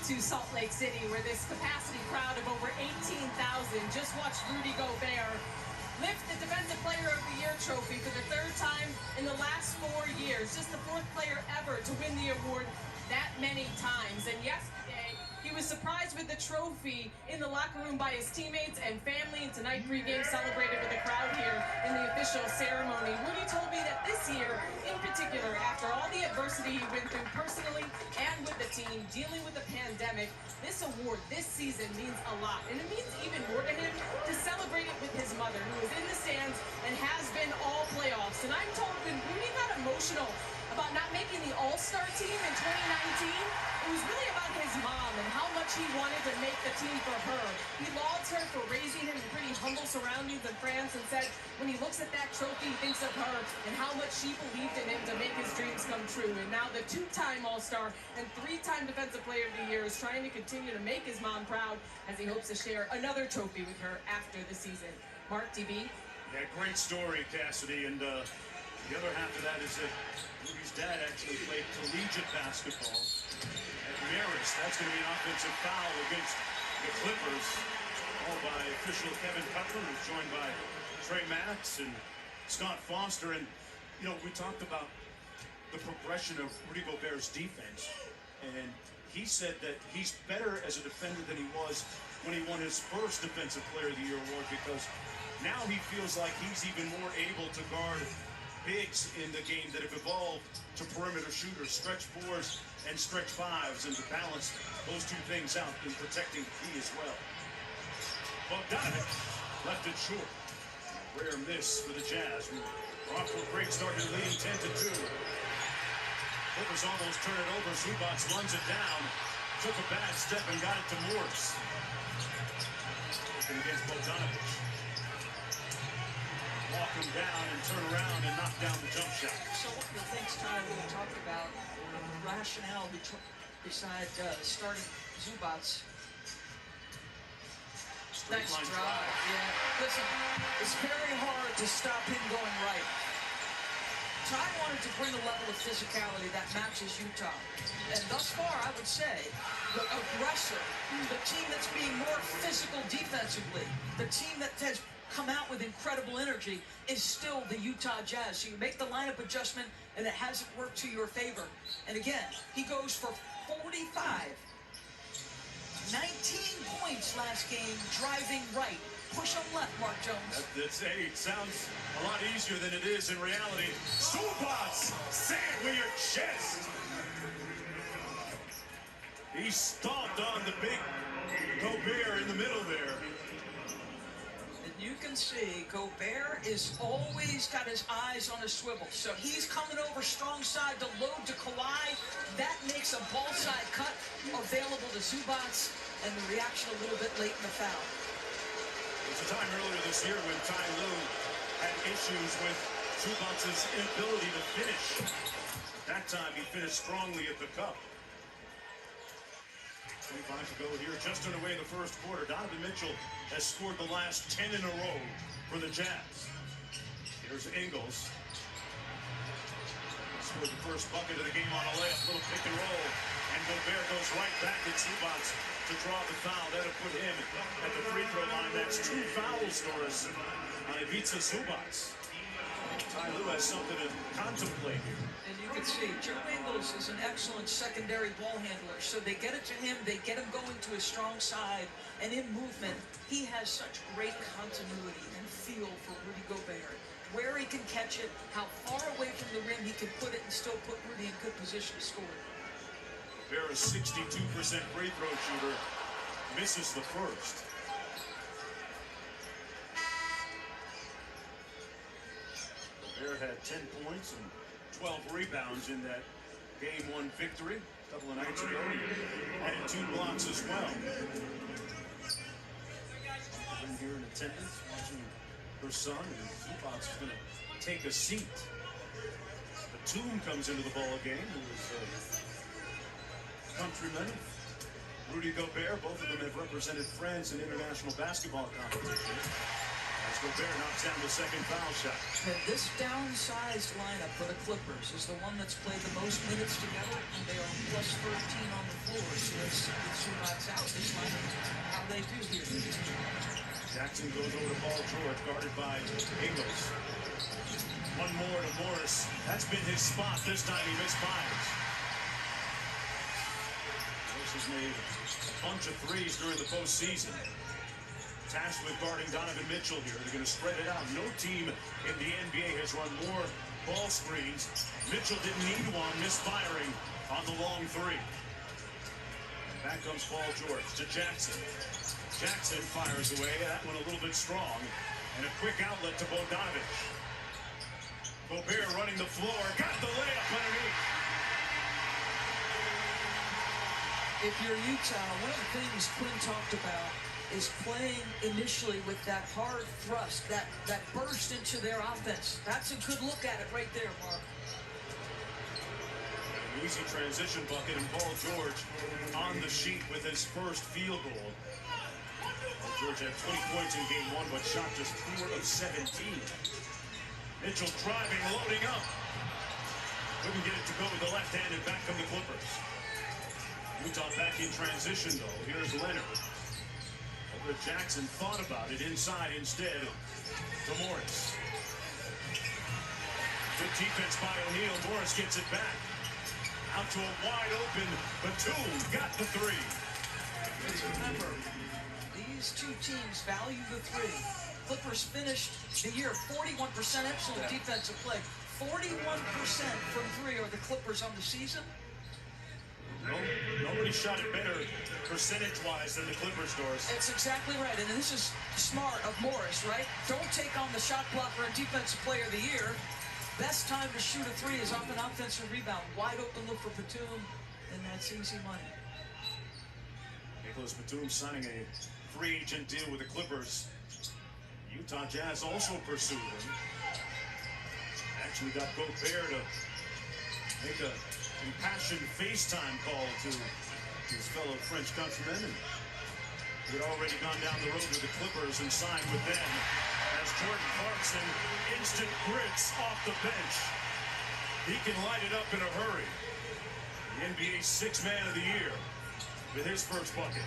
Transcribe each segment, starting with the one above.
to Salt Lake City, where this capacity crowd of over 18,000 just watched Rudy Gobert lift the Defensive Player of the Year trophy for the third time in the last 4 years. Just the fourth player ever to win the award that many times. And yesterday, he was surprised with the trophy in the locker room by his teammates and family, and tonight pregame celebrated with a crowd here in the official ceremony. Rudy told me that this year, in particular, after all the adversity he went through personally and with the team, dealing with the pandemic, this award, this season means a lot. And it means even more to him to celebrate it with his mother, who is in the stands and has been all playoffs. And I'm told when Rudy got emotional about not making the All-Star team in 2019, it was really about his mom and how much he wanted to make the team for her. He lauds her for raising him in pretty humble surroundings in France, and said when he looks at that trophy, he thinks of her and how much she believed in him to make his dreams come true. And now the two-time All-Star and three-time Defensive Player of the Year is trying to continue to make his mom proud as he hopes to share another trophy with her after the season. Mark, DB? Yeah, great story, Cassidy. And the other half of that is that Rudy's dad actually played collegiate basketball at Marist. That's going to be an offensive foul against the Clippers, called by official Kevin Cutler, who's joined by Trey Max and Scott Foster. And, you know, we talked about the progression of Rudy Gobert's defense, and he said that he's better as a defender than he was when he won his first Defensive Player of the Year award, because now he feels like he's even more able to guard bigs in the game that have evolved to perimeter shooters, stretch fours and stretch fives, and to balance those two things out in protecting the key as well. Bogdanovic left it short. Rare miss for the Jazz. Off to a great start, leading 10-2. Clippers almost turn it over. Zubac runs it down. Took a bad step and got it to Morris. Looking against Bogdanovic. Walk him down and turn around and knock down the jump shot. So what do you think, Ty, when we talked about the rationale beside starting Zubac? Nice drive. Yeah. Listen, it's very hard to stop him going right. Ty wanted to bring a level of physicality that matches Utah. And thus far, I would say, the aggressor, the team that's being more physical defensively, the team that has come out with incredible energy is still the Utah Jazz. So you make the lineup adjustment, and it hasn't worked to your favor. And again, he goes for 45. 19 points last game, driving right. Push him left, Mark Jones. It sounds a lot easier than it is in reality. Zubac, say it with your chest. He stomped on the big Gobert in the middle there. You can see Gobert is always got his eyes on a swivel. So he's coming over strong side to load to Kawhi. That makes a ball side cut available to Zubac, and the reaction a little bit late in the foul. There's a time earlier this year when Ty Lue had issues with Zubac's inability to finish. That time he finished strongly at the cup. 25 to go here, just underway in the first quarter. Donovan Mitchell has scored the last 10 in a row for the Jazz. Here's Ingles. Scored the first bucket of the game on a layup, little pick and roll. And Gobert goes right back at Zubac to draw the foul. That'll put him at the free throw line. That's 2 fouls for us on Ivica Zubac. Ty Lue has something to contemplate here. And you can see Joe Ingles is an excellent secondary ball handler. So they get it to him, they get him going to his strong side, and in movement, he has such great continuity and feel for Rudy Gobert. Where he can catch it, how far away from the rim he can put it and still put Rudy in good position to score. Gobert, a 62% free throw shooter, misses the first. Gobert had 10 points and 12 rebounds in that Game 1 victory a couple of nights ago. Added 2 blocks as well. In here in attendance, watching her son, and Zubac is going to take a seat. Batum comes into the ball game, who is a countryman. Rudy Gobert, both of them have represented France in international basketball competitions. As Gobert knocks down the second foul shot. And this downsized lineup for the Clippers is the one that's played the most minutes together, and they are plus 13 on the floor. So it's 2 nights out. This might be how they do here. Jackson goes over to Paul George, guarded by Ingles. One more to Morris. That's been his spot. This time he misfires. Morris has made a bunch of threes during the postseason. Tasked with guarding Donovan Mitchell here. They're going to spread it out. No team in the NBA has run more ball screens. Mitchell didn't need one, misfiring on the long three. Back comes Paul George to Jackson. Jackson fires away. That one a little bit strong. And a quick outlet to Bogdanovich. Gobert running the floor. Got the layup underneath. If you're Utah, one of the things Quinn talked about is playing initially with that hard thrust, that burst into their offense. That's a good look at it right there, Mark. An easy transition bucket, and Paul George on the sheet with his first field goal. Paul George had 20 points in game 1, but shot just 4 of 17. Mitchell driving, loading up. Couldn't get it to go with the left hand, and back come the Clippers. Utah back in transition, though. Here's Leonard. Over to Jackson, thought about it inside instead to Morris. Good defense by O'Neal. Morris gets it back. Out to a wide open Batum. Got the three. Let's remember, these two teams value the three. Clippers finished the year 41% excellent defensive play. 41% from three are the Clippers on the season. Nobody shot it better percentage-wise than the Clippers, Doris. That's exactly right, and this is smart of Morris, right? Don't take on the shot blocker and defensive player of the year. Best time to shoot a three is off an offensive rebound. Wide open look for Batum, and that's easy money. Nicholas Batum signing a free agent deal with the Clippers. Utah Jazz also pursued him. Actually got Gobert to make a impassioned FaceTime call to his fellow French countrymen. And he had already gone down the road with the Clippers and signed with them as Jordan Clarkson, instant grits off the bench. He can light it up in a hurry. The NBA's Sixth Man of the Year with his first bucket.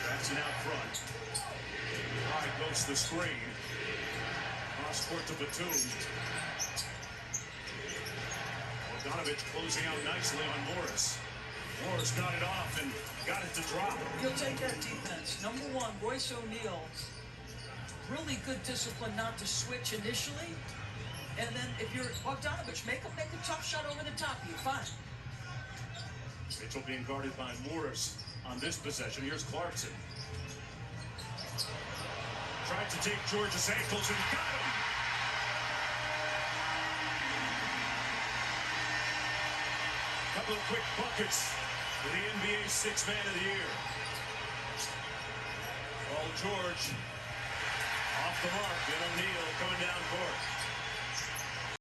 Jackson out front. High goes the screen. Cross court to Batum. Bogdanovich closing out nicely on Morris. Morris got it off and got it to drop. He'll take that defense. Number one, Royce O'Neal. Really good discipline not to switch initially. And then if you're Bogdanovich, make a tough shot over the top of you. Fine. Mitchell being guarded by Morris on this possession. Here's Clarkson. Tried to take George's ankles and got him. Couple of quick buckets for the NBA's Sixth Man of the Year. Paul George off the mark, and O'Neal coming down court.